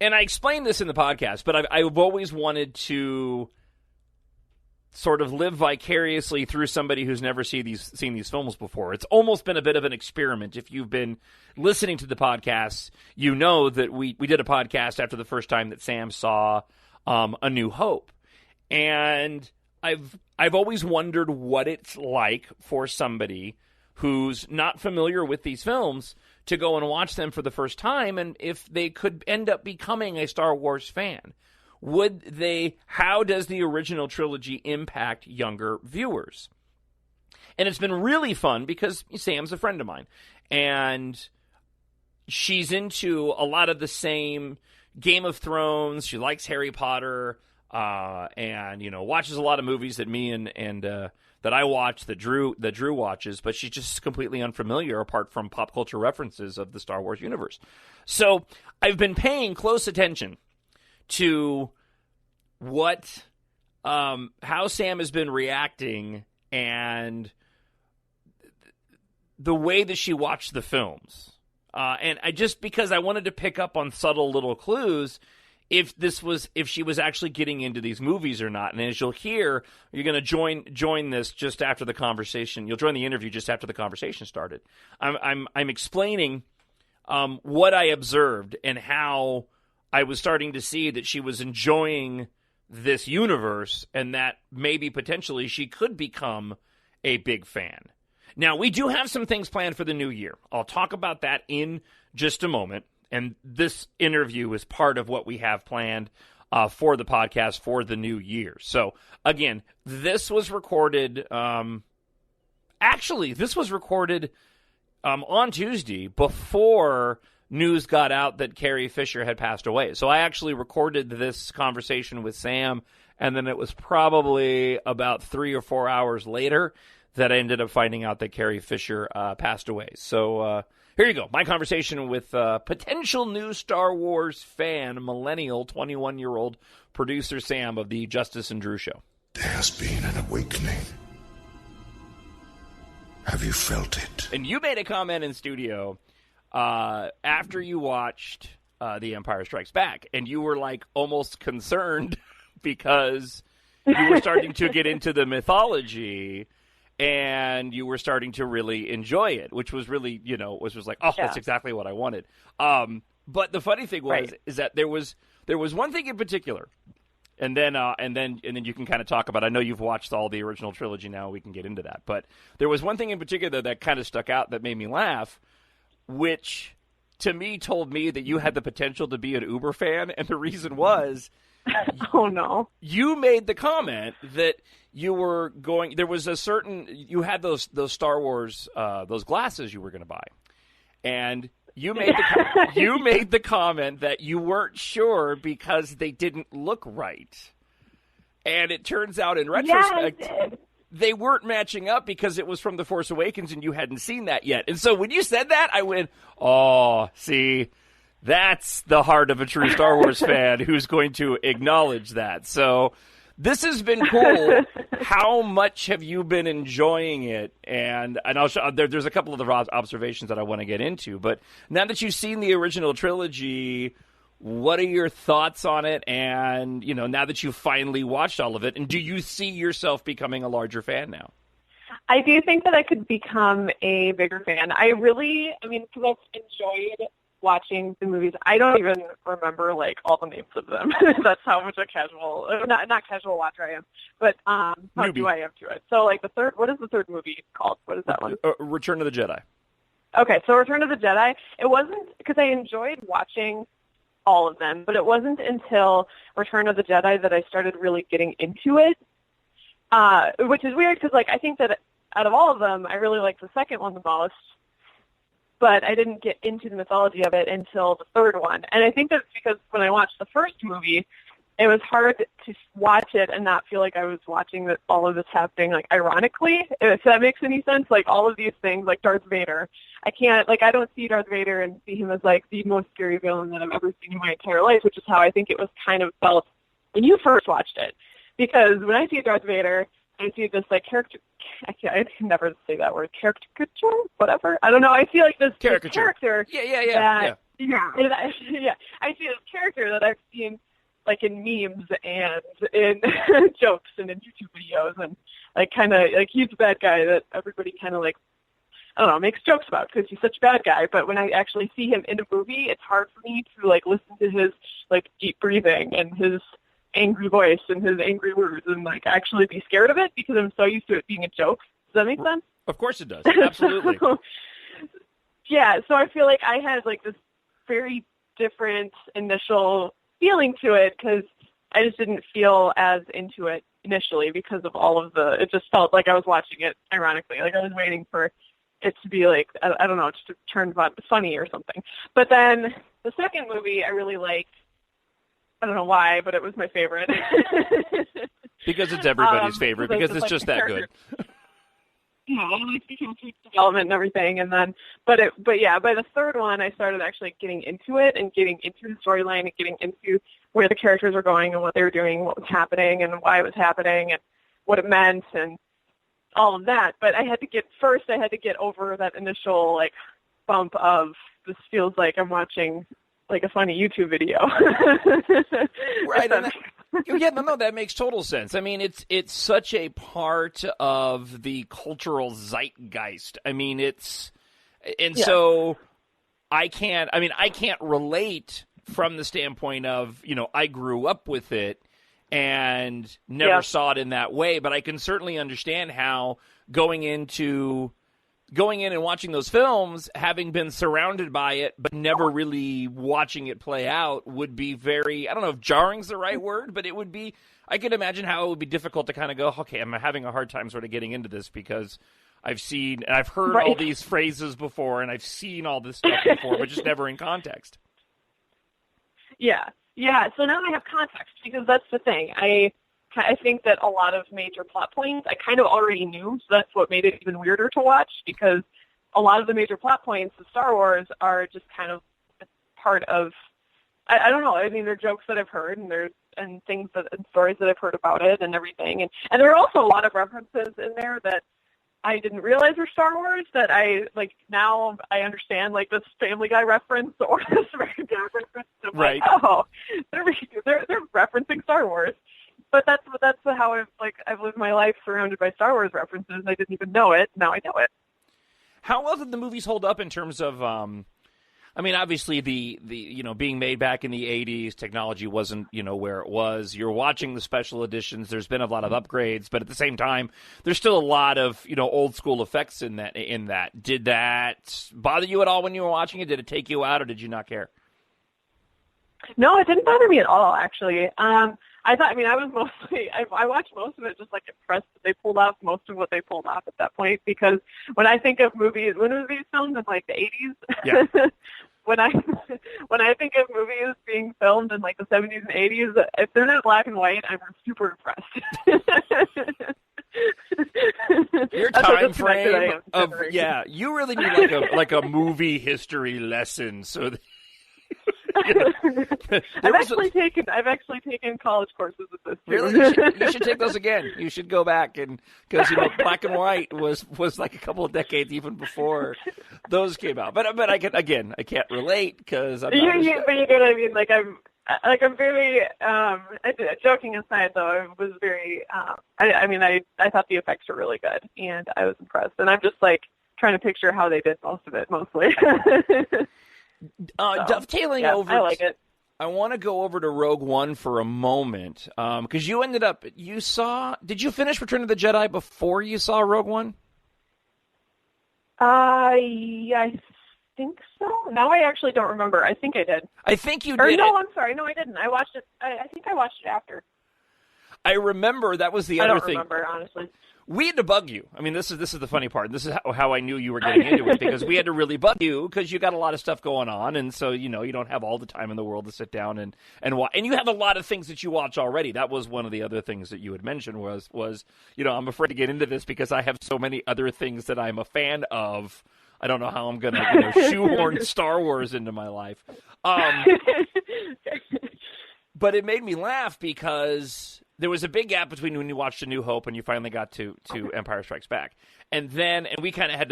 and I explained this in the podcast, but I've always wanted to sort of live vicariously through somebody who's never seen these films before. It's almost been a bit of an experiment. If you've been listening to the podcast, you know that we did a podcast after the first time that Sam saw A New Hope. And I've always wondered what it's like for somebody who's not familiar with these films to go and watch them for the first time, and if they could end up becoming a Star Wars fan. How does the original trilogy impact younger viewers? And it's been really fun because Sam's a friend of mine, and she's into a lot of the same Game of Thrones. She likes Harry Potter, and watches a lot of movies that me and that I watch, that Drew watches, but she's just completely unfamiliar apart from pop culture references of the Star Wars universe. So I've been paying close attention to how Sam has been reacting and the way that she watched the films. And because I wanted to pick up on subtle little clues if she was actually getting into these movies or not. And as you'll hear, you're going to join this just after the conversation. You'll join the interview just after the conversation started. I'm explaining what I observed and how I was starting to see that she was enjoying this universe and that maybe potentially she could become a big fan. Now, we do have some things planned for the new year. I'll talk about that in just a moment. And this interview is part of what we have planned for the podcast for the new year. So, again, this was recorded. This was recorded on Tuesday before news got out that Carrie Fisher had passed away. So I actually recorded this conversation with Sam, and then it was probably about 3 or 4 hours later that I ended up finding out that Carrie Fisher passed away. So here you go. My conversation with potential new Star Wars fan, millennial, 21-year-old producer Sam of the Justice and Drew Show. There has been an awakening. Have you felt it? And you made a comment in studio after you watched The Empire Strikes Back, and you were like almost concerned because you were starting to get into the mythology and you were starting to really enjoy it, which was really, was like, that's exactly what I wanted. But the funny thing was, is that there was one thing in particular, and then you can kind of talk about. I know you've watched all the original trilogy now. We can get into that, but there was one thing in particular that kind of stuck out that made me laugh, which to me told me that you had the potential to be an Uber fan, and the reason was, oh no, you made the comment that you were going. There was you had those Star Wars those glasses you were going to buy, and you made the comment that you weren't sure because they didn't look right, and it turns out in retrospect. Yeah, they weren't matching up because it was from The Force Awakens and you hadn't seen that yet. And so when you said that, I went, oh, see, that's the heart of a true Star Wars fan who's going to acknowledge that. So this has been cool. How much have you been enjoying it? And I'll show, there's a couple of the observations that I want to get into. But now that you've seen the original trilogy, what are your thoughts on it? And, now that you've finally watched all of it, and do you see yourself becoming a larger fan now? I do think that I could become a bigger fan. Because I've enjoyed watching the movies. I don't even remember, all the names of them. That's how much not casual watcher I am. But how do I am to it? So, what is the third movie called? What is that one? Return of the Jedi. Okay, so Return of the Jedi, it wasn't, because I enjoyed watching all of them, but it wasn't until Return of the Jedi that I started really getting into it, which is weird because, I think that out of all of them, I really like the second one the most, but I didn't get into the mythology of it until the third one. And I think that's because when I watched the first movie, it was hard to watch it and not feel like I was watching all of this happening, ironically, if that makes any sense. All of these things, like Darth Vader. I can't, I don't see Darth Vader and see him as, the most scary villain that I've ever seen in my entire life, which is how I think it was kind of felt when you first watched it. Because when I see Darth Vader, I see this, character, I can never say that word, caricature, whatever. I don't know. I feel like this character. Yeah. Yeah, I see this character character that I've seen like in memes and in jokes and in YouTube videos, and like kind of like he's a bad guy that everybody kind of like, I don't know, makes jokes about because he's such a bad guy. But when I actually see him in a movie, it's hard for me to like listen to his like deep breathing and his angry voice and his angry words and like actually be scared of it because I'm so used to it being a joke. Does that make sense? Of course it does. Absolutely. Yeah, so I feel like I had like this very different initial feeling to it because I just didn't feel as into it initially because of all of it just felt like I was watching it ironically. Like I was waiting for it to be like, I don't know, just to turn funny or something. But then the second movie I really liked. I don't know why, but it was my favorite. Because it's everybody's favorite, because it's just that good. Yeah, I like the character development and everything, and then, but yeah, by the third one, I started actually getting into it and getting into the storyline and getting into where the characters were going and what they were doing, what was happening, and why it was happening, and what it meant, and all of that. But I had to get over that initial like bump of this feels like I'm watching like a funny YouTube video. Right. That makes total sense. I mean, it's such a part of the cultural zeitgeist. I mean, so I can't relate from the standpoint of, I grew up with it and never saw it in that way, but I can certainly understand how going in and watching those films, having been surrounded by it, but never really watching it play out would be very, I don't know if jarring's the right word, but it would be, I could imagine how it would be difficult to kind of go, okay, I'm having a hard time sort of getting into this because I've seen, and I've heard all these phrases before, and I've seen all this stuff before, but just never in context. Yeah. So now I have context because that's the thing. I think that a lot of major plot points I kind of already knew, so that's what made it even weirder to watch because a lot of the major plot points of Star Wars are just kind of part of, I don't know, I mean, they're jokes that I've heard and things and stories that I've heard about it and everything. And there are also a lot of references in there that I didn't realize were Star Wars that I, like, now I understand, like, this Family Guy reference or this American Dad reference. I'm right. Like, oh, they're referencing Star Wars. But that's how I've lived my life surrounded by Star Wars references. I didn't even know it. Now I know it. How well did the movies hold up in terms of, I mean, obviously the being made back in the 80s, technology wasn't, where it was. You're watching the special editions. There's been a lot of upgrades, but at the same time, there's still a lot of, old school effects in that. Did that bother you at all when you were watching it? Did it take you out or did you not care? No, it didn't bother me at all, actually. I watched most of it just like impressed that they pulled off most of what they pulled off at that point because when I think of movies, when movies filmed in like the 80s, when I think of movies being filmed in like the 70s and 80s, if they're not black and white, I'm super impressed. Your time frame of you really need like a movie history lesson so that I've actually taken college courses with this. Really, you should take those again. You should go back because black and white was like a couple of decades even before those came out. But I can't relate because I'm not. But you know what I mean. I'm very joking aside though. I was very. I thought the effects were really good and I was impressed. And I'm just like trying to picture how they did most of it mostly. Dovetailing over, I like it. I want to go over to Rogue One for a moment because did you finish Return of the Jedi before you saw Rogue One? I think so. Now I actually don't remember. I think I did. I think you did. Or no, it. I'm sorry. No, I didn't. I watched it. I think I watched it after. I remember that was the other thing. I don't remember, honestly. We had to bug you. I mean, this is the funny part. This is how I knew you were getting into it because we had to really bug you because you got a lot of stuff going on, and so you don't have all the time in the world to sit down and watch. And you have a lot of things that you watch already. That was one of the other things that you had mentioned was I'm afraid to get into this because I have so many other things that I'm a fan of. I don't know how I'm going to shoehorn Star Wars into my life. But it made me laugh because there was a big gap between when you watched A New Hope and you finally got to Empire Strikes Back, and we kind of had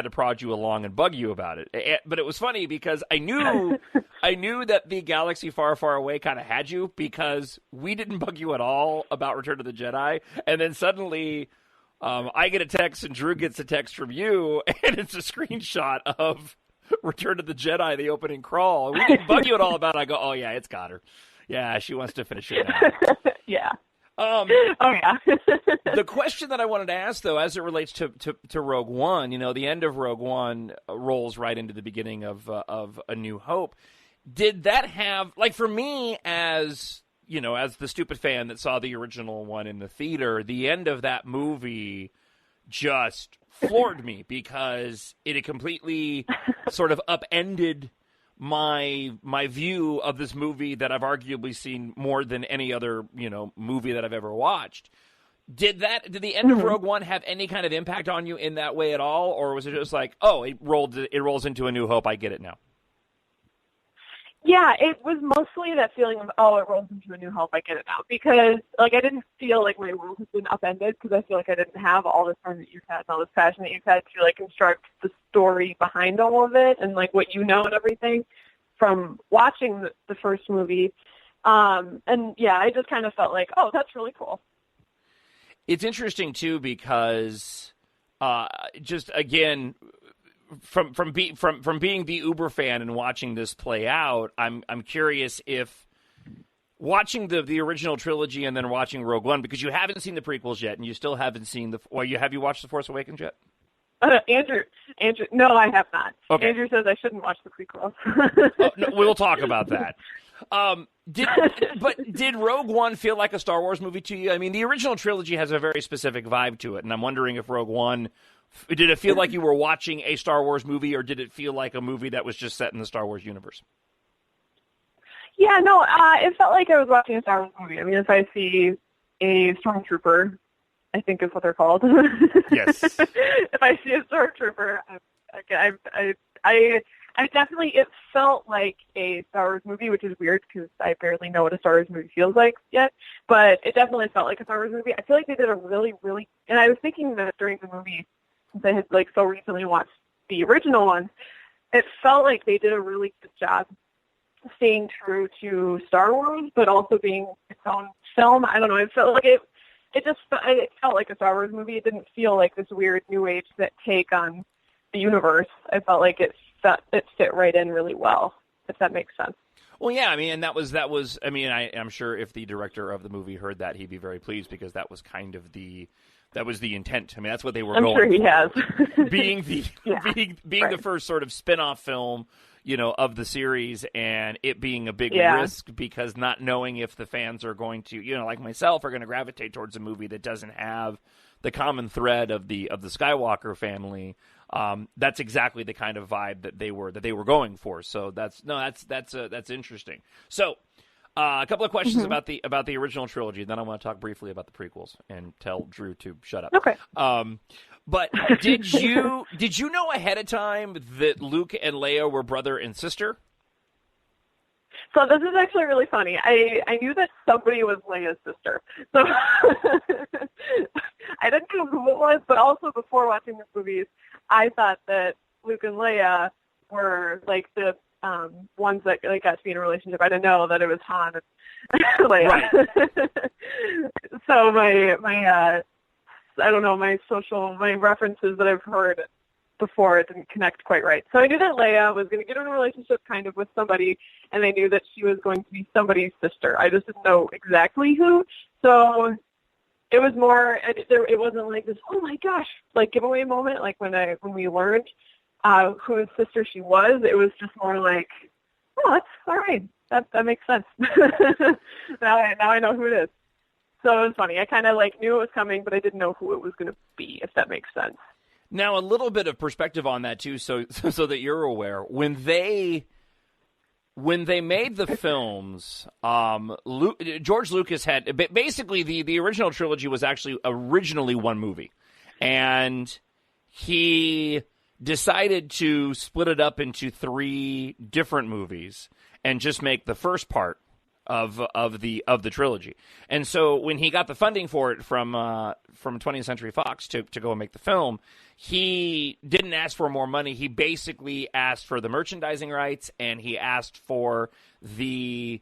to prod you along and bug you about it. But it was funny because I knew that the Galaxy Far, Far Away kind of had you, because we didn't bug you at all about Return of the Jedi, and then suddenly I get a text and Drew gets a text from you, and it's a screenshot of Return of the Jedi, the opening crawl. We didn't bug you at all about it. I go, oh yeah, it's got her. Yeah, she wants to finish it now. Yeah. Oh yeah. The question that I wanted to ask, though, as it relates to Rogue One, the end of Rogue One rolls right into the beginning of A New Hope. Did that have, like, for me, as the stupid fan that saw the original one in the theater, the end of that movie just floored me, because it had completely sort of upended my view of this movie that I've arguably seen more than any other, movie that I've ever watched. Did the end of Rogue One have any kind of impact on you in that way at all, or was it just like, oh, it rolls into A New Hope, I get it now? Yeah, it was mostly that feeling of, oh, it rolls into A New Hope, I get it now. Because, like, I didn't feel like my world has been upended, because I feel like I didn't have all this time that you've had and all this passion that you've had to, like, construct the story behind all of it and, like, what you know and everything from watching the first movie. And, yeah, I just kind of felt like, oh, that's really cool. It's interesting, too, because just, again, from being the Uber fan and watching this play out, I'm curious if watching the original trilogy and then watching Rogue One, because you haven't seen the prequels yet, and you still haven't seen have you watched The Force Awakens yet? Andrew, no, I have not. Okay. Andrew says I shouldn't watch the prequels. No, we'll talk about that. Did Rogue One feel like a Star Wars movie to you? I mean, the original trilogy has a very specific vibe to it, and I'm wondering if Rogue One, did it feel like you were watching a Star Wars movie, or did it feel like a movie that was just set in the Star Wars universe? Yeah, no, it felt like I was watching a Star Wars movie. I mean, if I see a stormtrooper, I think is what they're called. Yes. If I see a stormtrooper, I definitely, it felt like a Star Wars movie, which is weird because I barely know what a Star Wars movie feels like yet, but it definitely felt like a Star Wars movie. I feel like they did a really, really, and I was thinking that during the movie, since I had, like, so recently watched the original one, it felt like they did a really good job staying true to Star Wars, but also being its own film. I don't know, it felt like it felt like a Star Wars movie. It didn't feel like this weird new age take on the universe. I felt like it fit right in really well, if that makes sense. Well, yeah, I mean, and that was. I mean, I'm sure if the director of the movie heard that, he'd be very pleased, because that was kind of the intent. I mean, that's what they were going. I'm sure he has. being the right. the first sort of spin-off film, of the series, and it being a big risk, because not knowing if the fans are going to, like myself, are going to gravitate towards a movie that doesn't have the common thread of the Skywalker family. That's exactly the kind of vibe that they were going for. So that's interesting. So a couple of questions about the original trilogy. Then I want to talk briefly about the prequels and tell Drew to shut up. Okay. But did you know ahead of time that Luke and Leia were brother and sister? So this is actually really funny. I knew that somebody was Leia's sister. So I didn't know who it was, but also before watching the movies, I thought that Luke and Leia were, like, the ones that, like, got to be in a relationship. I didn't know that it was Han and Leia. Right. So my I don't know, my references that I've heard before, it didn't connect quite right. So I knew that Leia was going to get in a relationship kind of with somebody, and I knew that she was going to be somebody's sister. I just didn't know exactly who. So it was more, it wasn't like this, oh my gosh, like, giveaway moment, like when we learned whose sister she was. It was just more like, oh, that's all right. That makes sense. Now I know who it is. So it was funny. I kind of, like, knew it was coming, but I didn't know who it was going to be, if that makes sense. Now, a little bit of perspective on that, too, so that you're aware. When they made the films, George Lucas had basically the original trilogy was actually originally one movie, and he decided to split it up into 3 different movies and just make the first part of the trilogy. And so when he got the funding for it from 20th Century Fox to go and make the film, he didn't ask for more money. He basically asked for the merchandising rights, and he asked for the